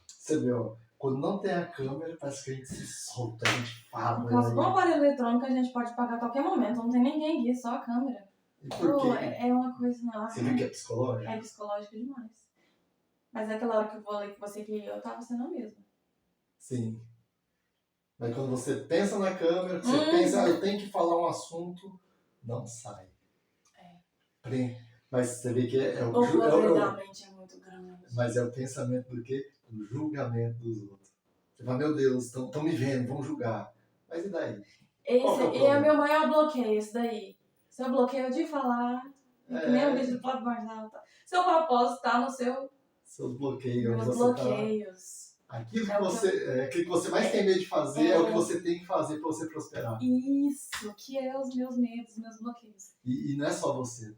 Você vê, ó, quando não tem a câmera, parece que a gente se solta, a gente fala. Por causa do aparelho eletrônico, a gente pode pagar a qualquer momento, não tem ninguém aqui, só a câmera. E por quê? É uma coisa, não. Você vê que é psicológico? É psicológico demais. Mas aquela hora que eu falei que você queria, eu tava sendo a mesma. Sim. Mas quando você pensa na câmera, você pensa, eu tenho que falar um assunto, não sai. Mas você vê que é o mente é muito grande. Mas é o pensamento do quê? Do julgamento dos outros. Você fala, meu Deus, estão me vendo, vão julgar. Mas e daí? Esse é o meu maior bloqueio, esse daí. Seu bloqueio de falar, que nem o vídeo do Flávio Marçal. Seu propósito tá no seu... Seus bloqueios. Meus bloqueios. Aquilo que você mais tem medo de fazer é o que você tem que fazer para você prosperar. Isso, que é os meus medos, meus bloqueios. E não é só você,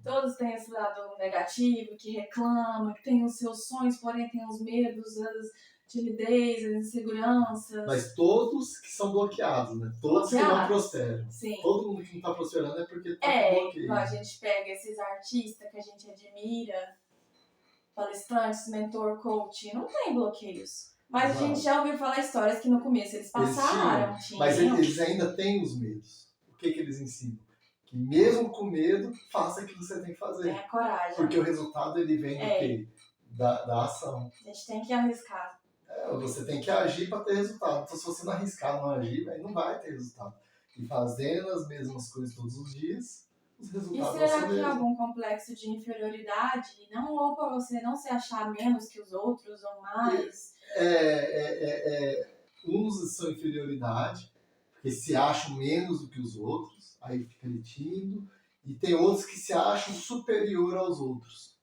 Todos têm esse lado negativo, que reclama, que tem os seus sonhos, porém tem os medos, as timidez, as inseguranças. Mas todos que são bloqueados, né? Todos que não prosperam. Sim. Todo mundo que não está prosperando é porque está bloqueado. A gente pega esses artistas que a gente admira, palestrantes, mentor, coach, não tem bloqueios. Mas a gente já ouviu falar histórias que no começo eles passaram. Mas eles ainda têm os medos. O que eles ensinam? Que mesmo com medo, faça aquilo que você tem que fazer. É coragem. Porque o resultado ele vem do quê? Da ação. A gente tem que arriscar. Você tem que agir para ter resultado. Então se você não arriscar, não agir, aí não vai ter resultado. E fazendo as mesmas coisas todos os dias, os resultados vão ser. E será que há algum complexo de inferioridade? Não, ou para você não se achar menos que os outros ou mais? Uns são inferioridade, porque se acham menos do que os outros, aí fica ali tímido. E tem outros que se acham superior aos outros.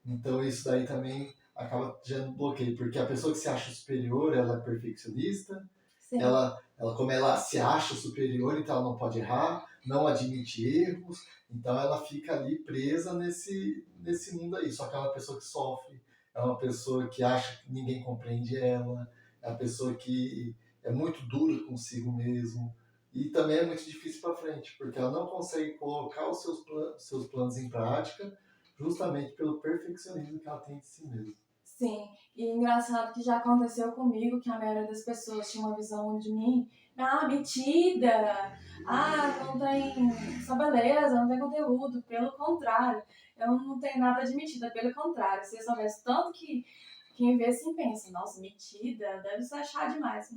Então isso daí também acaba gerando bloqueio, porque a pessoa que se acha superior, ela é perfeccionista. Sim. Como ela se acha superior, então ela não pode errar, não admite erros, então ela fica ali presa nesse mundo aí. Só que é uma pessoa que sofre, é uma pessoa que acha que ninguém compreende ela, é uma pessoa que é muito dura consigo mesmo, e também é muito difícil para frente, porque ela não consegue colocar os seus planos em prática, justamente pelo perfeccionismo que ela tem de si mesma. Sim, e engraçado que já aconteceu comigo, que a maioria das pessoas tinha uma visão de mim, metida, não tem só beleza, não tem conteúdo, pelo contrário, eu não tenho nada de metida, pelo contrário, se eu soubesse tanto que quem vê assim pensa, nossa, metida, deve se achar demais,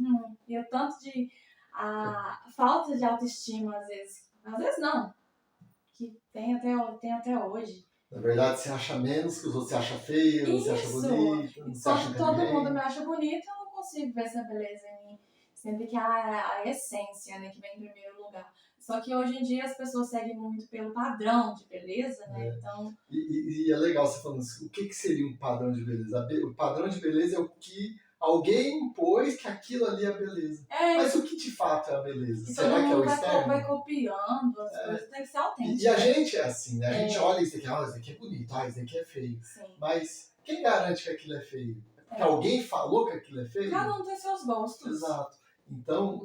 e o tanto de falta de autoestima às vezes não, que tem até hoje. Na verdade, você acha menos que os outros, você acha feio, você acha bonito, você acha inteligente. Todo mundo me acha bonita, eu não consigo ver essa beleza em mim. Sempre que a essência, né, que vem em primeiro lugar. Só que hoje em dia as pessoas seguem muito pelo padrão de beleza, né? Então... E é legal você falando assim, o que seria um padrão de beleza? O padrão de beleza é o que alguém impôs que aquilo ali é a beleza. Mas o que de fato é a beleza? E será que é o externo? Vai copiando, as coisas tem que ser autêntico. E a gente é assim, né? A gente olha isso aqui, isso aqui é bonito, isso aqui é feio. Sim. Mas quem garante que aquilo é feio? Porque alguém falou que aquilo é feio? Cada um tem seus gostos. Exato. Então,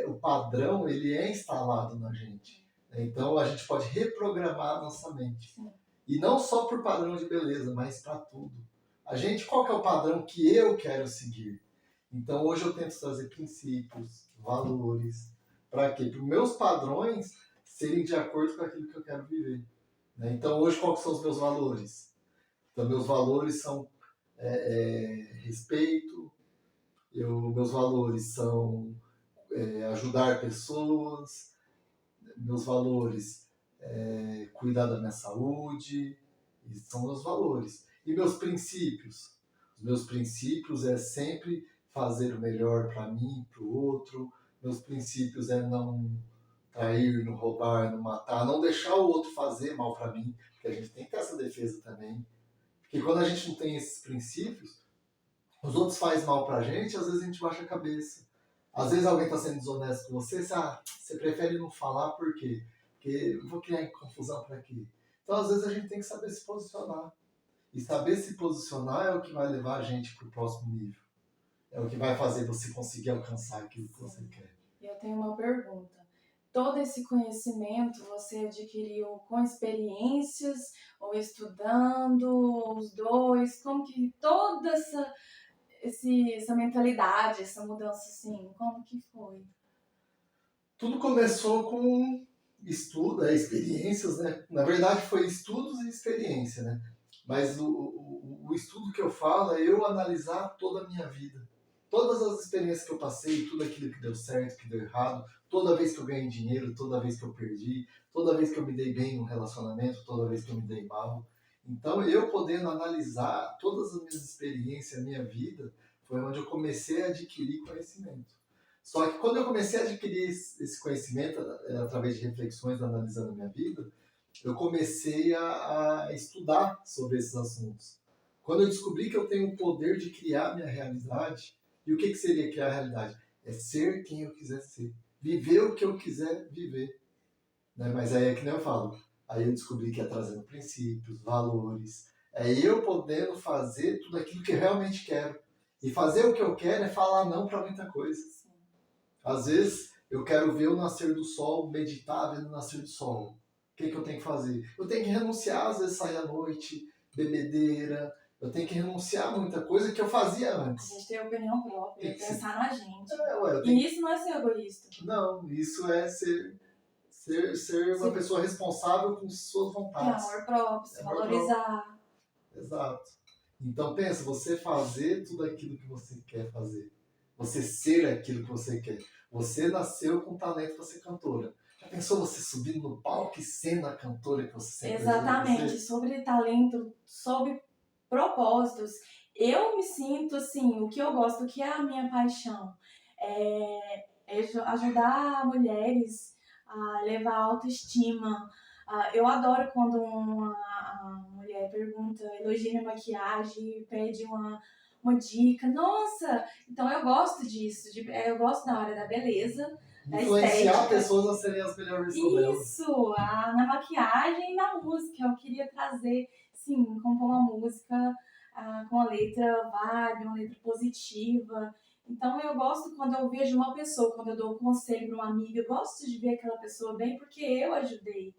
o padrão, ele é instalado na gente. Então, a gente pode reprogramar a nossa mente. Sim. E não só por padrão de beleza, mas para tudo. Qual que é o padrão que eu quero seguir? Então, hoje eu tento trazer princípios, valores. Para quê? Para os meus padrões serem de acordo com aquilo que eu quero viver. Então, hoje, quais são os meus valores? Então, meus valores são respeito, meus valores são ajudar pessoas, meus valores cuidar da minha saúde, são meus valores. E meus princípios? Os meus princípios é sempre fazer o melhor para mim, para o outro. Meus princípios é não trair, não roubar, não matar, não deixar o outro fazer mal para mim, porque a gente tem que ter essa defesa também. Porque quando a gente não tem esses princípios, os outros fazem mal pra gente, às vezes a gente baixa a cabeça. Às vezes alguém está sendo desonesto com você, você prefere não falar por quê? Porque eu vou criar confusão para quê? Então, às vezes, a gente tem que saber se posicionar. E saber se posicionar é o que vai levar a gente para o próximo nível. É o que vai fazer você conseguir alcançar aquilo que você quer. Eu tenho uma pergunta. todo esse conhecimento você adquiriu com experiências, ou estudando, ou os dois? Como que toda essa mentalidade, essa mudança, assim, como que foi? Tudo começou com estudo, experiências, né? Na verdade, foi estudos e experiência, né? Mas o estudo que eu falo é eu analisar toda a minha vida. Todas as experiências que eu passei, tudo aquilo que deu certo, que deu errado, toda vez que eu ganhei dinheiro, toda vez que eu perdi, toda vez que eu me dei bem no relacionamento, toda vez que eu me dei mal. Então, eu podendo analisar todas as minhas experiências, a minha vida, foi onde eu comecei a adquirir conhecimento. Só que quando eu comecei a adquirir esse conhecimento, através de reflexões, analisando a minha vida, eu comecei a estudar sobre esses assuntos. Quando eu descobri que eu tenho o poder de criar minha realidade, e o que seria criar a realidade? É ser quem eu quiser ser. Viver o que eu quiser viver. Né? Mas aí é que nem eu falo. Aí eu descobri que é trazendo princípios, valores. É eu podendo fazer tudo aquilo que eu realmente quero. E fazer o que eu quero é falar não para muita coisa. Às vezes eu quero ver o nascer do sol, meditar vendo o nascer do sol. O que eu tenho que fazer? Eu tenho que renunciar, às vezes, sair à noite, bebedeira. Eu tenho que renunciar a muita coisa que eu fazia A antes. gente tem opinião própria, pensar na gente. Ué, E isso não é ser egoísta. Não, isso é ser uma pessoa responsável com suas Ter vontades. amor próprio, se valorizar. Exato. Então pensa, você fazer tudo aquilo que você quer fazer. Você ser aquilo que você quer. Você nasceu com talento para ser cantora. Já pensou você subindo no palco e sendo a cantora que você sempre Exatamente, sobre talento, sobre propósitos. Eu me sinto assim, o que eu gosto, o que é a minha paixão, é ajudar mulheres a levar a autoestima. Eu adoro quando uma mulher pergunta, elogia minha maquiagem, pede uma dica. Nossa, então eu gosto disso, eu gosto da área da beleza, da influenciar estética. pessoas a serem as melhores versões delas. Isso, na maquiagem e na música. Eu queria trazer, sim, compor uma música com uma letra vibe, uma letra positiva. Então eu gosto quando eu vejo uma pessoa, quando eu dou um conselho para uma amiga, eu gosto de ver aquela pessoa bem porque eu ajudei.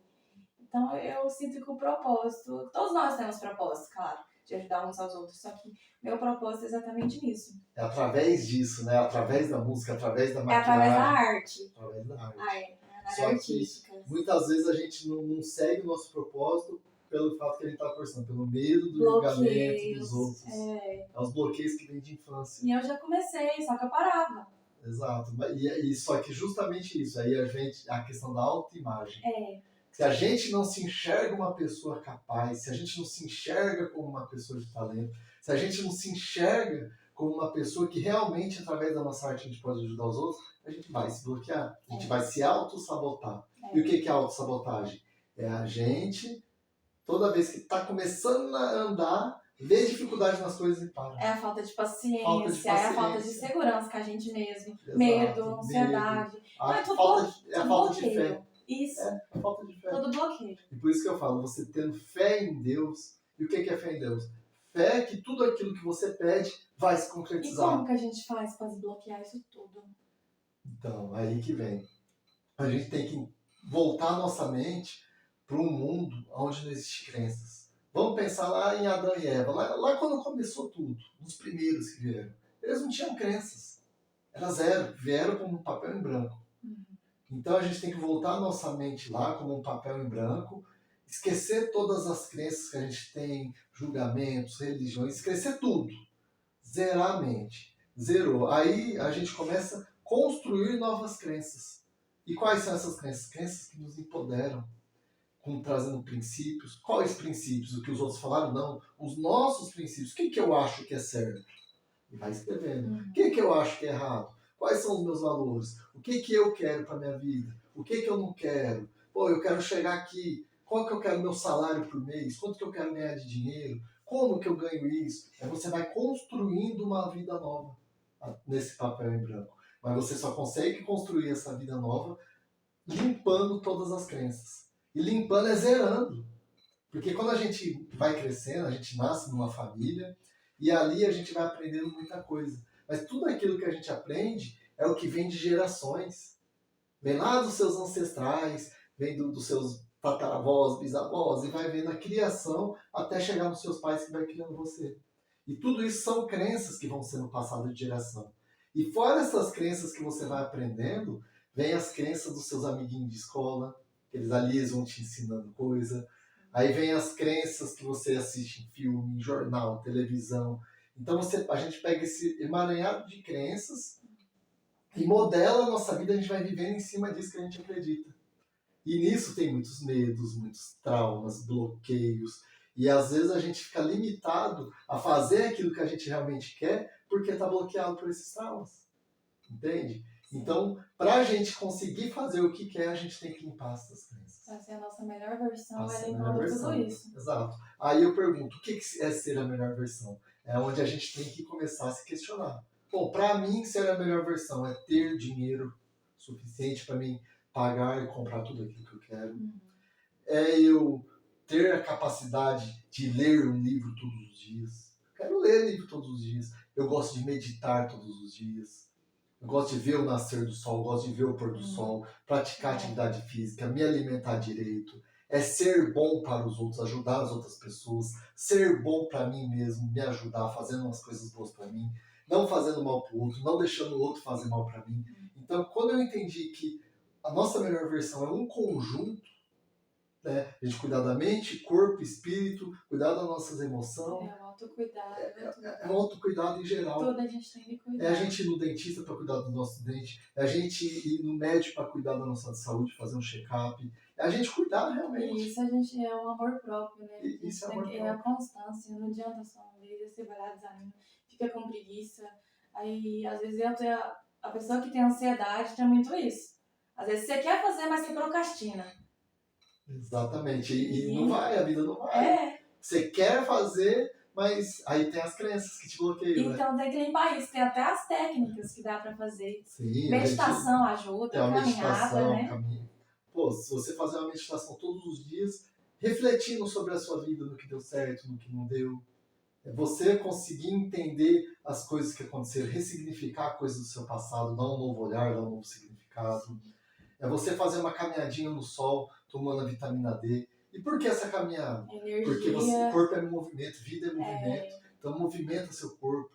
Então eu sinto que o propósito, todos nós temos propósito, claro, de ajudar uns aos outros, só que meu propósito é exatamente nisso. É através disso, né? Através da música, através da É maquiagem. através da arte. Através da arte. Na Só área que artística. muitas vezes a gente não segue o nosso propósito pelo fato que a gente está forçando, pelo medo do julgamento dos outros. É os bloqueios que vêm de infância. E eu já comecei, só que eu parava. Exato. E só que justamente isso, aí a questão da autoimagem. É. Se a gente não se enxerga uma pessoa capaz, se a gente não se enxerga como uma pessoa de talento, se a gente não se enxerga como uma pessoa que realmente, através da nossa arte, a gente pode ajudar os outros, a gente vai se bloquear, a gente vai se auto-sabotar. E o que é autossabotagem? É a gente, toda vez que está começando a andar, vê dificuldade nas coisas e para. É a falta de paciência, é a falta de segurança com a gente mesmo. Exato, medo, ansiedade. A falta de fé. Isso. É a falta de fé. Todo bloqueio. E por isso que eu falo, você tendo fé em Deus. E o que é fé em Deus? Fé é que tudo aquilo que você pede vai se concretizar. E como que a gente faz para desbloquear isso tudo? Então, aí que vem. A gente tem que voltar a nossa mente para um mundo onde não existe crenças. Vamos pensar lá em Adão e Eva, lá quando começou tudo, nos primeiros que vieram. Eles não tinham crenças. Era zero. Vieram como um papel em branco. Então a gente tem que voltar a nossa mente lá como um papel em branco, esquecer todas as crenças que a gente tem, julgamentos, religiões, esquecer tudo. Zerar a mente. Zerou. Aí a gente começa a construir novas crenças. E quais são essas crenças? Crenças que nos empoderam, trazendo princípios. Quais princípios? O que os outros falaram? Não. Os nossos princípios. O que eu acho que é certo? E vai escrevendo. O que eu acho que é errado? Quais são os meus valores? O que eu quero para minha vida? O que eu não quero? Pô, eu quero chegar aqui. Qual que eu quero meu salário por mês? Quanto que eu quero ganhar de dinheiro? Como que eu ganho isso? Aí você vai construindo uma vida nova nesse papel em branco. Mas você só consegue construir essa vida nova limpando todas as crenças. E limpando é zerando. Porque quando a gente vai crescendo, a gente nasce numa família e ali a gente vai aprendendo muita coisa. Mas tudo aquilo que a gente aprende é o que vem de gerações. Vem lá dos seus ancestrais, vem dos seus tataravós, bisavós, e vai vendo a criação até chegar nos seus pais que vai criando você. E tudo isso são crenças que vão sendo passadas de geração. E fora essas crenças que você vai aprendendo, vem as crenças dos seus amiguinhos de escola, que eles ali vão te ensinando coisa. Aí vem as crenças que você assiste em filme, em jornal, televisão. Então a gente pega esse emaranhado de crenças e modela a nossa vida, a gente vai vivendo em cima disso que a gente acredita. E nisso tem muitos medos, muitos traumas, bloqueios. E às vezes a gente fica limitado a fazer aquilo que a gente realmente quer porque está bloqueado por esses traumas. Entende? Então, para a gente conseguir fazer o que quer, a gente tem que limpar essas crenças. Para ser a nossa melhor versão, Nossa, é a melhor limpando versão. tudo isso. Exato. Aí eu pergunto, o que é ser a melhor versão? É onde a gente tem que começar a se questionar. Bom, para mim, ser a melhor versão é ter dinheiro suficiente para mim pagar e comprar tudo aquilo que eu quero. É eu ter a capacidade de ler um livro todos os dias. Eu quero ler livro todos os dias. Eu gosto de meditar todos os dias. Eu gosto de ver o nascer do sol, eu gosto de ver o pôr do sol, praticar atividade física, me alimentar direito. É ser bom para os outros, ajudar as outras pessoas, ser bom para mim mesmo, me ajudar, fazendo umas coisas boas para mim, não fazendo mal para o outro, não deixando o outro fazer mal para mim. Então, quando eu entendi que a nossa melhor versão é um conjunto, né? A gente cuidar da mente, corpo, espírito, cuidar das nossas emoções. É o autocuidado. É um autocuidado em geral. Tudo a gente tem que cuidar. É a gente ir no dentista para cuidar do nosso dente, é a gente ir no médico para cuidar da nossa saúde, fazer um check-up, é a gente cuidar realmente. Isso a gente é o amor próprio, né? Isso é amor próprio. É a constância, não adianta só uma vez, você vai lá, desanima, fica com preguiça. Aí, às vezes, a pessoa que tem ansiedade tem muito isso. Às vezes você quer fazer, mas você procrastina. Exatamente, e não vai, a vida não vai. É. Você quer fazer, mas aí tem as crenças que te bloqueiam. Então tem que limpar isso, tem até as técnicas que dá pra fazer. Sim, meditação ajuda, tem uma caminhada, meditação, né? Pô, se você fazer uma meditação todos os dias, refletindo sobre a sua vida, no que deu certo, no que não deu, é você conseguir entender as coisas que aconteceram, ressignificar coisas do seu passado, dar um novo olhar, dar um novo significado. É você fazer uma caminhadinha no sol, tomando a vitamina D. E por que essa caminhada? Energia. Porque o corpo é movimento, vida é movimento. Então movimenta seu corpo,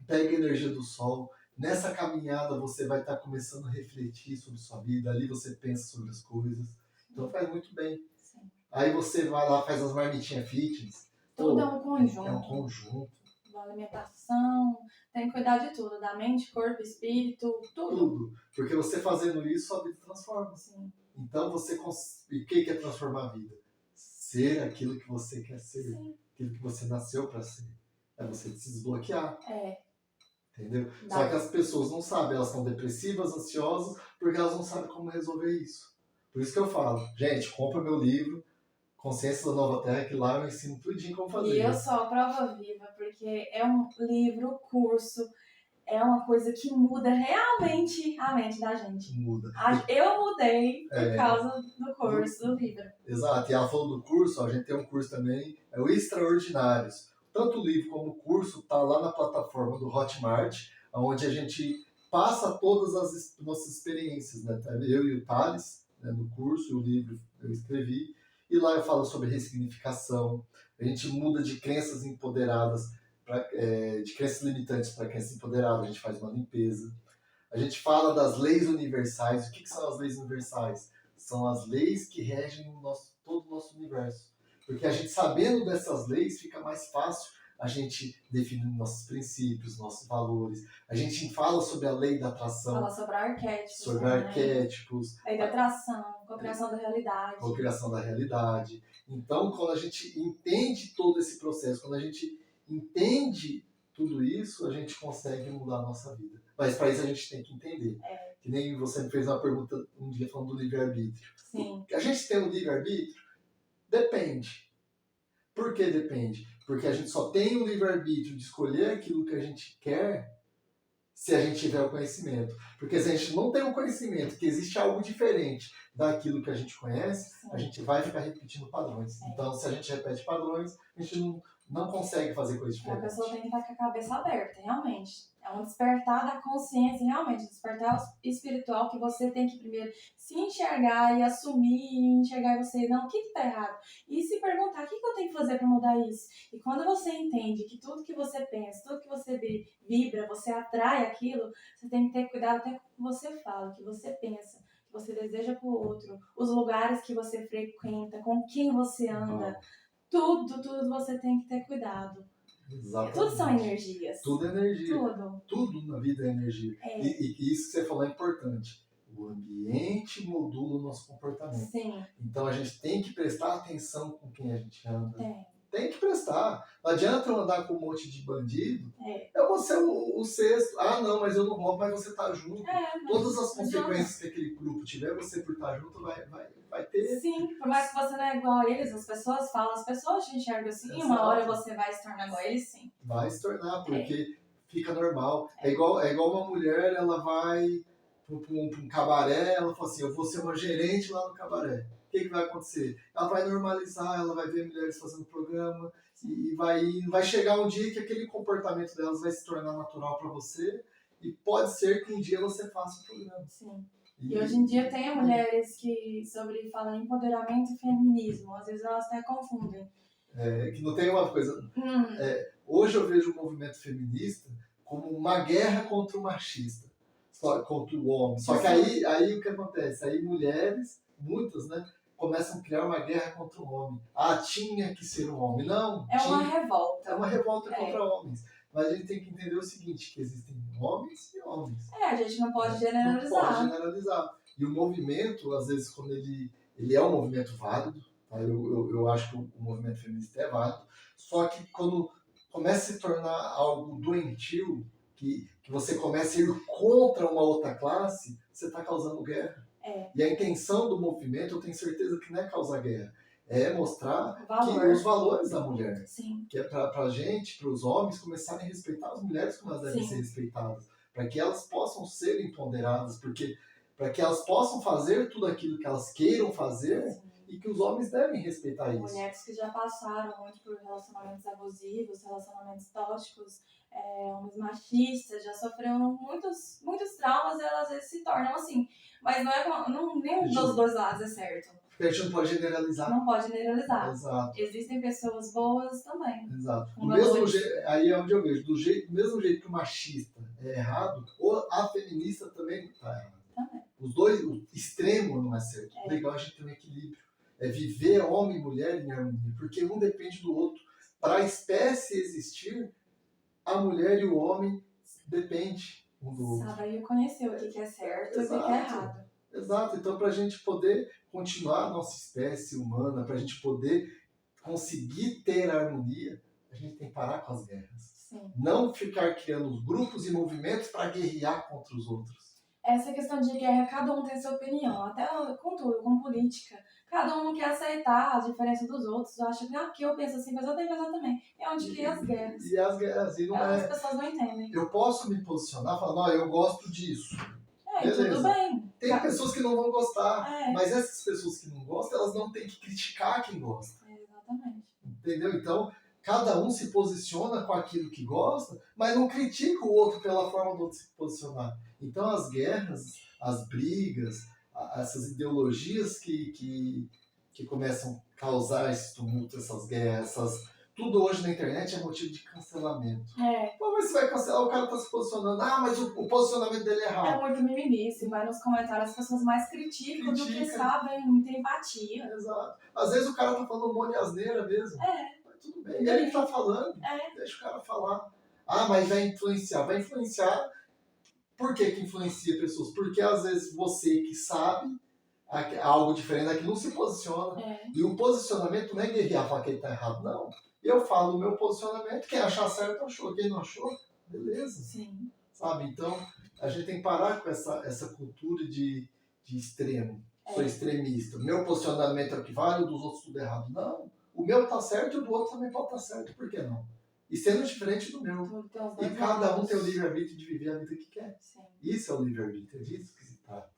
pega a energia do sol. Nessa caminhada você vai estar começando a refletir sobre sua vida, ali você pensa sobre as coisas. Então faz muito bem. Sim. Aí você vai lá, faz as marmitinhas fitness. Tudo é um conjunto. É um conjunto. Alimentação, tem que cuidar de tudo, da mente, corpo, espírito, tudo. Tudo. Porque você fazendo isso, sua vida transforma. Sim. Então você E o que é transformar a vida? Ser aquilo que você quer ser. Sim. Aquilo que você nasceu para ser. É você se desbloquear. É. Entendeu? Só que as pessoas não sabem, elas estão depressivas, ansiosas, porque elas não sabem como resolver isso. Por isso que eu falo, gente, compra meu livro, Consciência da Nova Terra, que lá eu ensino tudinho como fazer. E eu sou a prova viva, porque é um livro, curso, é uma coisa que muda realmente a mente da gente. Muda. Eu mudei por causa do curso, do livro. Exato, e ela falou do curso, a gente tem um curso também, é o Extraordinários. Tanto o livro como o curso está lá na plataforma do Hotmart, onde a gente passa todas as nossas experiências, né? Eu e o Thales, né, no curso, o livro eu escrevi, e lá eu falo sobre ressignificação, a gente muda de crenças empoderadas, de crenças limitantes para crenças empoderadas, a gente faz uma limpeza. A gente fala das leis universais. O que são as leis universais? São as leis que regem todo o nosso universo. Porque a gente sabendo dessas leis, fica mais fácil a gente definir nossos princípios, nossos valores. A gente fala sobre a lei da atração. Fala sobre arquétipos. Sobre arquétipos. Lei da atração, cocriação da realidade. Cocriação da realidade. Então, quando a gente entende todo esse processo, quando a gente entende tudo isso, a gente consegue mudar a nossa vida. Mas para isso a gente tem que entender. Que nem você me fez uma pergunta um dia falando do livre-arbítrio. Sim. A gente tem um livre-arbítrio? Depende. Por que depende? Porque a gente só tem o livre-arbítrio de escolher aquilo que a gente quer se a gente tiver o conhecimento. Porque se a gente não tem o conhecimento que existe algo diferente daquilo que a gente conhece, a gente vai ficar repetindo padrões. Então, se a gente repete padrões, a gente não consegue fazer coisa A pessoa diferente. tem que estar com a cabeça aberta, realmente. É um despertar da consciência, realmente. Despertar espiritual que você tem que primeiro se enxergar e assumir e enxergar em você. Não, o que está errado? E se perguntar, o que eu tenho que fazer para mudar isso? E quando você entende que tudo que você pensa, tudo que você vibra, você atrai aquilo, você tem que ter cuidado até com o que você fala, o que você pensa, o que você deseja para o outro, os lugares que você frequenta, com quem você anda. Tudo você tem que ter cuidado. Exatamente. Tudo são energias. Tudo é energia. Tudo. Tudo na vida é energia. É. E isso que você falou é importante. O ambiente modula o nosso comportamento. Sim. Então a gente tem que prestar atenção com quem a gente anda. Tem que prestar. Não adianta eu andar com um monte de bandido. É. Eu vou ser o sexto. Ah, não, mas eu não roubo, mas você tá junto. Mas todas as consequências que aquele grupo tiver, você por estar junto vai ter. Sim, por mais que você não é igual a eles, as pessoas falam, as pessoas te enxergam assim, e uma hora você vai se tornar igual a eles, sim. Vai se tornar, porque fica normal. É igual uma mulher, ela vai para um cabaré, ela fala assim, eu vou ser uma gerente lá no cabaré. O que vai acontecer? Ela vai normalizar, ela vai ver mulheres fazendo programa, e vai chegar um dia que aquele comportamento delas vai se tornar natural para você, e pode ser que um dia você faça o programa. Sim. E hoje em dia tem mulheres que falam empoderamento e feminismo, às vezes elas até confundem. Que não tem uma coisa... hoje eu vejo o movimento feminista como uma guerra contra o machista, contra o homem. Só que aí o que acontece? Aí mulheres, muitas, né, começam a criar uma guerra contra o homem. Ah, tinha que ser um homem. Não. Uma revolta. É uma revolta contra homens. Mas a gente tem que entender o seguinte, que existem homens e homens. A gente não pode generalizar. Não pode generalizar. E o movimento, às vezes, quando ele é um movimento válido, tá? Eu acho que o movimento feminista é válido, só que quando começa a se tornar algo doentio, que você começa a ir contra uma outra classe, você está causando guerra. E a intenção do movimento, eu tenho certeza que não é causar guerra, é mostrar os valores da mulher. Sim. Que é para a gente, para os homens, começarem a respeitar as mulheres como elas devem ser respeitadas. Para que elas possam ser empoderadas, para que elas possam fazer tudo aquilo que elas queiram fazer e que os homens devem respeitar isso. Mulheres que já passaram muito por relacionamentos abusivos, relacionamentos tóxicos, homens machistas, já sofreram muitos traumas e elas às vezes se tornam assim. Mas nenhum dos dois lados é certo. Porque a gente não pode generalizar. Não pode generalizar. Exato. Existem pessoas boas também. Exato. Aí é onde eu vejo, do mesmo jeito que o machista é errado, a feminista também está errada. Também. Os dois, o extremo não é certo. O legal é a gente ter um equilíbrio. É viver homem e mulher em harmonia, porque um depende do outro. Para a espécie existir, a mulher e o homem dependem um do outro. Sabe aí conhecer o que é certo e o que é errado. Exato. Então, para a gente poder continuar a nossa espécie humana, para a gente poder conseguir ter harmonia, a gente tem que parar com as guerras. Sim. Não ficar criando grupos e movimentos para guerrear contra os outros. Essa questão de guerra, cada um tem sua opinião, até com tudo, com política. Cada um não quer aceitar as diferenças dos outros. Acha que eu penso assim, mas eu tenho que pensar também. É onde cria as guerras. E as guerras. E as pessoas não entendem. Eu posso me posicionar e falar, não, eu gosto disso. Beleza. Tudo bem. Tem pessoas que não vão gostar, mas essas pessoas que não gostam, elas não têm que criticar quem gosta. Exatamente. Entendeu? Então, cada um se posiciona com aquilo que gosta, mas não critica o outro pela forma do outro se posicionar. Então, as guerras, as brigas, essas ideologias que começam a causar esse tumulto, essas guerras, tudo hoje na internet é motivo de cancelamento. Pô, mas você vai cancelar, o cara tá se posicionando. Ah, mas o posicionamento dele é errado. É muito mimimice, vai nos comentários, as pessoas mais criticam do que sabem, tem empatia. Exato. Às vezes o cara tá falando um monte de asneira mesmo. Mas tudo bem, ele que tá falando. Deixa o cara falar. Ah, mas vai influenciar. Vai influenciar. Por que influencia pessoas? Porque às vezes você que sabe algo diferente daqui não se posiciona. E o posicionamento não é guerrear, falar que ele tá errado, não. Eu falo o meu posicionamento, quem achar certo achou, quem não achou, beleza. Sim. Sabe? Então, a gente tem que parar com essa cultura de extremo. Sou extremista. Meu posicionamento é o que vale, o dos outros tudo errado. Não. O meu tá certo e o do outro também pode estar certo. Por que não? E sendo diferente do meu. E cada um tem o livre-arbítrio de viver a vida que quer. Sim. Isso é o livre-arbítrio, é disso que se trata.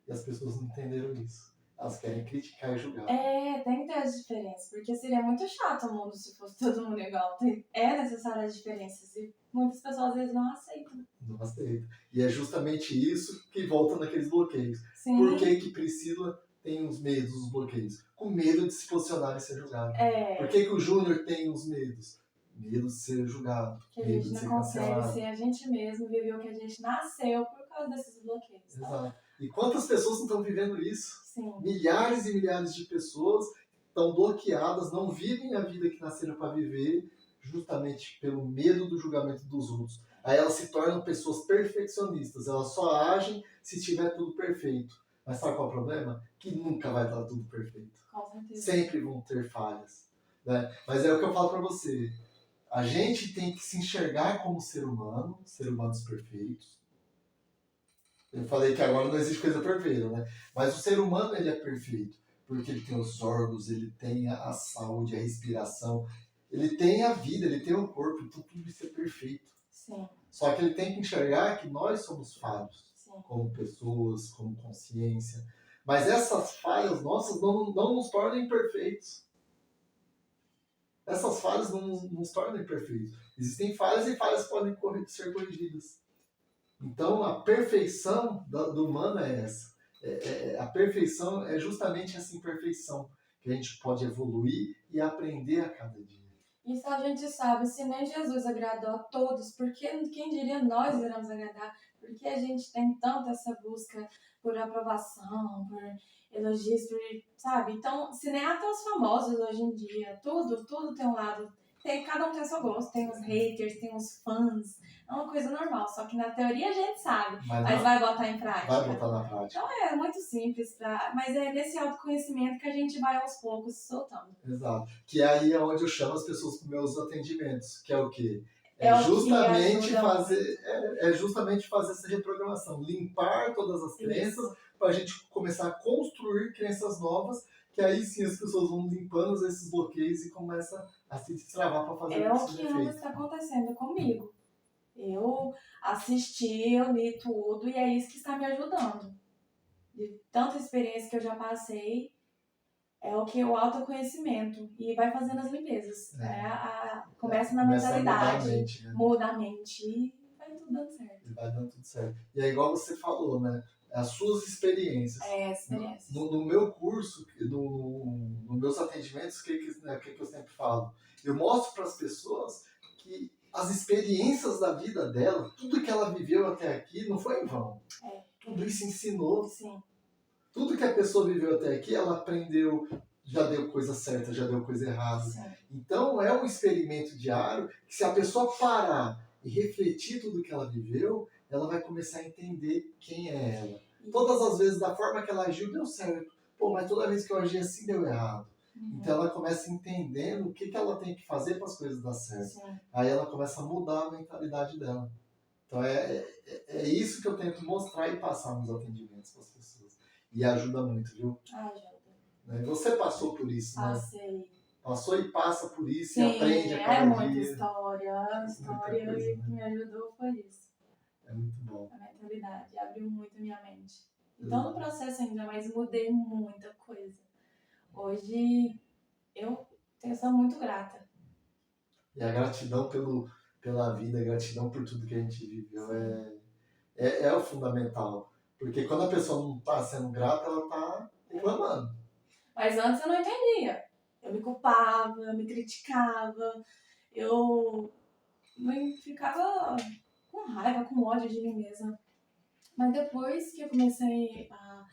E as pessoas não entenderam isso. Elas querem criticar e julgar. Tem que ter as diferenças, porque seria muito chato o mundo se fosse todo mundo igual. É necessário as diferenças e muitas pessoas às vezes não aceitam. Não aceita. E é justamente isso que volta naqueles bloqueios. Sim. Por que Priscila tem os medos, os bloqueios? Com medo de se posicionar e ser julgado. Por que o Júnior tem os medos? Medo de ser julgado. Que a medo gente de ser não consegue cancelado. ser a gente mesmo, viver o que a gente nasceu por causa desses bloqueios. Exato. E quantas pessoas não estão vivendo isso? Sim. Milhares e milhares de pessoas estão bloqueadas, não vivem a vida que nasceram para viver, justamente pelo medo do julgamento dos outros. Aí elas se tornam pessoas perfeccionistas, elas só agem se estiver tudo perfeito. Mas sabe qual é o problema? Que nunca vai estar tudo perfeito. Com certeza. Sempre vão ter falhas. Né? Mas é o que eu falo para você. A gente tem que se enxergar como ser humano, ser humanos perfeitos. Eu falei que agora não existe coisa perfeita, né? Mas o ser humano, ele é perfeito. Porque ele tem os órgãos, ele tem a saúde, a respiração, ele tem a vida, ele tem o corpo, então tudo isso é perfeito. Sim. Só que ele tem que enxergar que nós somos falhos, Sim. como pessoas, como consciência. Mas essas falhas nossas não nos tornam imperfeitos. Essas falhas não nos tornam imperfeitos. Existem falhas e falhas podem ser corrigidas. Então, a perfeição do humano é essa. A perfeição é justamente essa imperfeição que a gente pode evoluir e aprender a cada dia. Isso a gente sabe, se nem Jesus agradou a todos, porque quem diria nós iremos agradar? Porque a gente tem tanto essa busca por aprovação, por elogios, sabe? Então, se nem até os famosos hoje em dia, tudo tem um lado. Cada um tem seu gosto, tem os haters, tem os fãs, é uma coisa normal, só que na teoria a gente sabe, mas vai botar em prática. Vai botar na prática. Então é muito simples, mas é nesse autoconhecimento que a gente vai aos poucos se soltando. Exato. Que aí é onde eu chamo as pessoas para os meus atendimentos, que é o quê? Justamente fazer essa reprogramação, limpar todas as crenças para a gente começar a construir crenças novas, que aí sim as pessoas vão limpando esses bloqueios e começam a se destravar para fazer o que anda está acontecendo comigo. Eu assisti, eu li tudo e é isso que está me ajudando. De tanta experiência que eu já passei, é o que o autoconhecimento e vai fazendo as limpezas. Começa na mentalidade, muda a mente e vai tudo dando certo. E vai dando tudo certo. E é igual você falou, né? As suas experiências. No meu curso, nos meus atendimentos, o que eu sempre falo? Eu mostro para as pessoas que as experiências da vida dela, tudo que ela viveu até aqui, não foi em vão. Tudo isso ensinou. Sim. Tudo que a pessoa viveu até aqui, ela aprendeu, já deu coisa certa, já deu coisa errada. Sim. Então é um experimento diário que, se a pessoa parar e refletir tudo que ela viveu, ela vai começar a entender quem é ela. Todas as vezes, da forma que ela agiu, deu certo. Mas toda vez que eu agi assim, deu errado. Então ela começa entendendo o que ela tem que fazer para as coisas dar certo. Sim. Aí ela começa a mudar a mentalidade dela. Então é isso que eu tento mostrar e passar nos atendimentos para as pessoas. E ajuda muito, viu? Ajuda. Você passou por isso, né? Passei. Passou e passa por isso. Sim, e aprende a cada muita dia. história. A história coisa, que me ajudou foi isso. É muito bom. A mentalidade abriu muito minha mente. Então, no processo ainda, mas mudei muita coisa. Hoje, eu sou muito grata. E a gratidão pela vida, a gratidão por tudo que a gente viveu é o fundamental. Porque quando a pessoa não está sendo grata, ela está reclamando. Mas antes eu não entendia. Eu me culpava, eu me criticava, eu ficava com raiva, com ódio de mim mesma. Mas depois que eu comecei a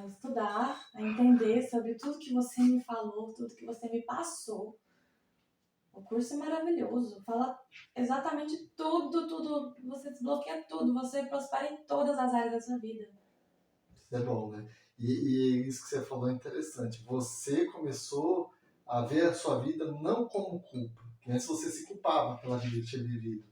estudar, a entender sobre tudo que você me falou, tudo que você me passou, o curso é maravilhoso, fala exatamente tudo, você desbloqueia tudo, você prospera em todas as áreas da sua vida. Isso é bom, né? E isso que você falou é interessante. Você começou a ver a sua vida não como culpa, que antes você se culpava pela vida que tinha vivido.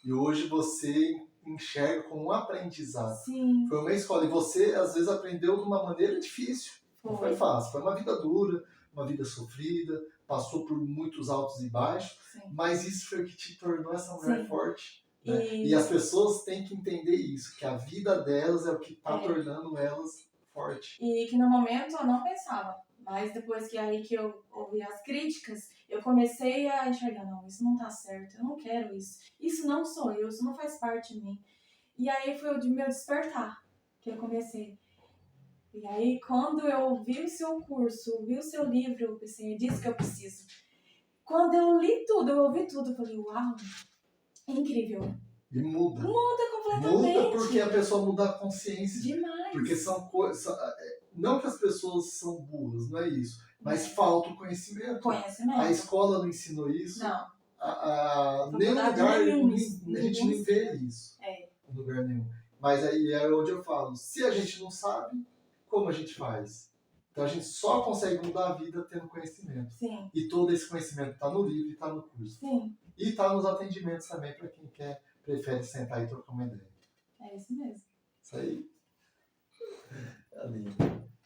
E hoje você enxerga como um aprendizado. Sim. Foi uma escola. E você, às vezes, aprendeu de uma maneira difícil. Não foi fácil. Foi uma vida dura, uma vida sofrida, passou por muitos altos e baixos. Sim. Mas isso foi o que te tornou essa mulher forte. Né? E as pessoas têm que entender isso, que a vida delas é o que está tornando elas forte. E que no momento eu não pensava. Mas depois que eu ouvi as críticas, eu comecei a enxergar, não, isso não tá certo, eu não quero isso. Isso não sou eu, isso não faz parte de mim. E aí foi o de meu despertar que eu comecei. E aí quando eu vi o seu curso, vi o seu livro, eu pensei, é disso que eu preciso. Quando eu li tudo, eu ouvi tudo, eu falei, uau, incrível. E muda. Muda completamente. Muda porque a pessoa muda a consciência. Demais. Porque são coisas. Não que as pessoas são burras, não é isso. Mas falta o conhecimento. Conhecimento. A escola não ensinou isso. Não. Nem lugar, nenhum. a gente nem vê isso. É. Em lugar nenhum. Mas aí é onde eu falo, se a gente não sabe, como a gente faz? Então a gente só consegue mudar a vida tendo conhecimento. Sim. E todo esse conhecimento está no livro e está no curso. Sim. E está nos atendimentos também, para quem prefere sentar e trocar uma ideia. É isso mesmo. Isso aí. É lindo.